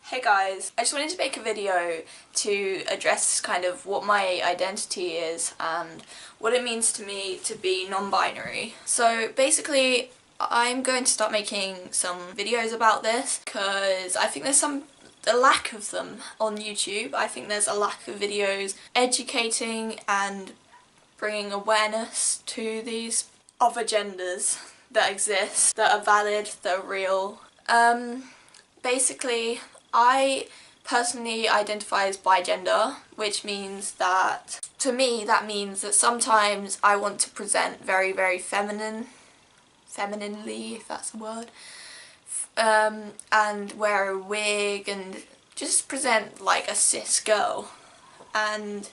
Hey guys, I just wanted to make a video to address kind of what my identity is and what it means to me to be non-binary. So basically I'm going to start making some videos about this because I think there's a lack of them on YouTube. I think there's a lack of videos educating and bringing awareness to these other genders that exist, that are valid, that are real. Basically, I personally identify as bigender, which means that, to me, that means that sometimes I want to present very, very femininely, if that's a word, and wear a wig and just present like a cis girl. And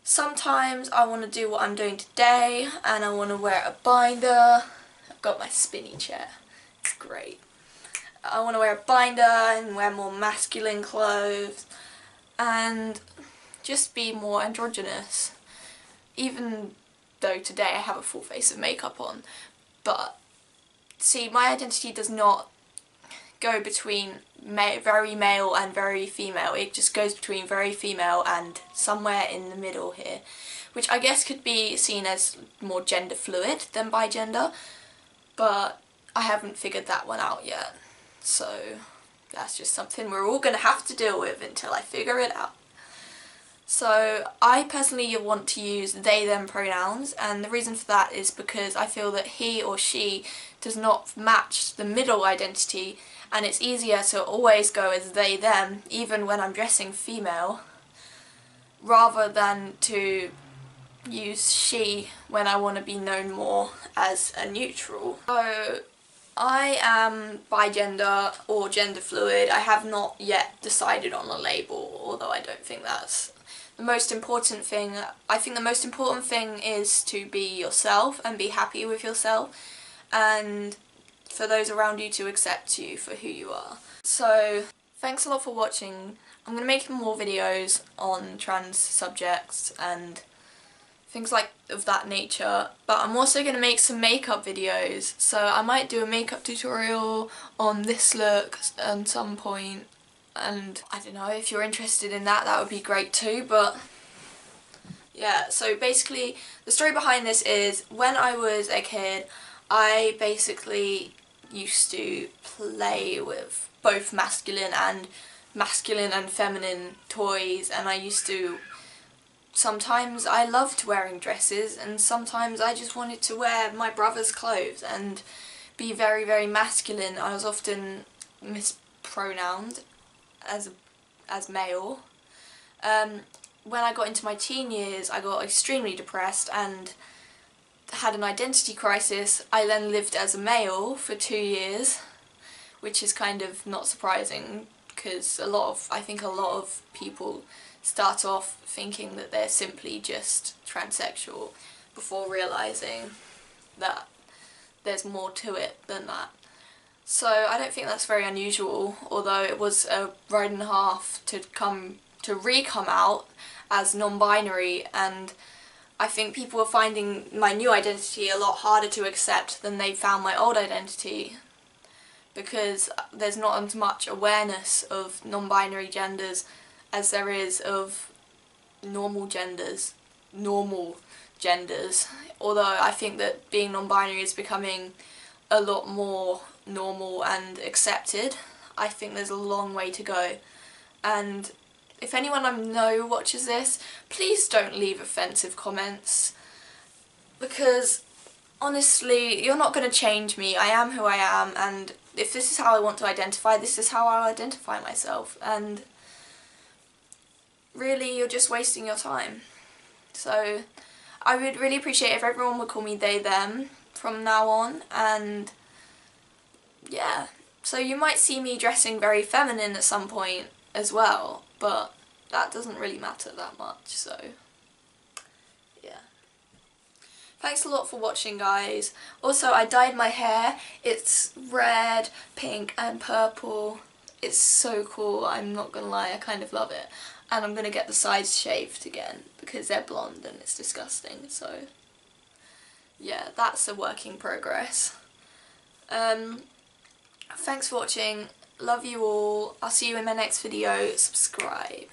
sometimes I want to do what I'm doing today and I want to wear a binder. I've got my spinny chair, it's great. I want to wear a binder and wear more masculine clothes and just be more androgynous, even though today I have a full face of makeup on. But see, my identity does not go between very male and very female. It just goes between very female and somewhere in the middle here, which I guess could be seen as more gender fluid than bigender, but I haven't figured that one out yet. So that's just something we're all going to have to deal with until I figure it out. So I personally want to use they them pronouns, and the reason for that is because I feel that he or she does not match the middle identity, and it's easier to always go as they them even when I'm dressing female, rather than to use she when I want to be known more as a neutral. So I am bigender or gender fluid. I have not yet decided on a label, although I don't think that's the most important thing. I think the most important thing is to be yourself and be happy with yourself, and for those around you to accept you for who you are. So thanks a lot for watching. I'm going to make more videos on trans subjects and things like of that nature, but I'm also going to make some makeup videos, so I might do a makeup tutorial on this look at some point, and I don't know, if you're interested in that, that would be great too. But yeah, so basically the story behind this is, when I was a kid I basically used to play with both masculine and feminine toys, and I used to sometimes I loved wearing dresses and sometimes I just wanted to wear my brother's clothes and be very, very masculine. I was often mispronounced as male. When I got into my teen years I got extremely depressed and had an identity crisis. I then lived as a male for 2 years, which is kind of not surprising because I think a lot of people start off thinking that they're simply just transsexual before realising that there's more to it than that. So I don't think that's very unusual, although it was a ride and a half to come out as non-binary, and I think people are finding my new identity a lot harder to accept than they found my old identity, because there's not as much awareness of non-binary genders as there is of normal genders, although I think that being non-binary is becoming a lot more normal and accepted. I think there's a long way to go, and if anyone I know watches this, please don't leave offensive comments, because honestly you're not going to change me. I am who I am, and if this is how I want to identify, this is how I'll identify myself, and really you're just wasting your time. So I would really appreciate if everyone would call me they them from now on, and yeah, so you might see me dressing very feminine at some point as well, but that doesn't really matter that much. So yeah, thanks a lot for watching, guys. Also, I dyed my hair. It's red, pink and purple. It's so cool, I'm not gonna lie, I kind of love it. And I'm gonna get the sides shaved again because they're blonde and it's disgusting. So yeah, that's a work in progress. Thanks for watching. Love you all. I'll see you in my next video. Subscribe.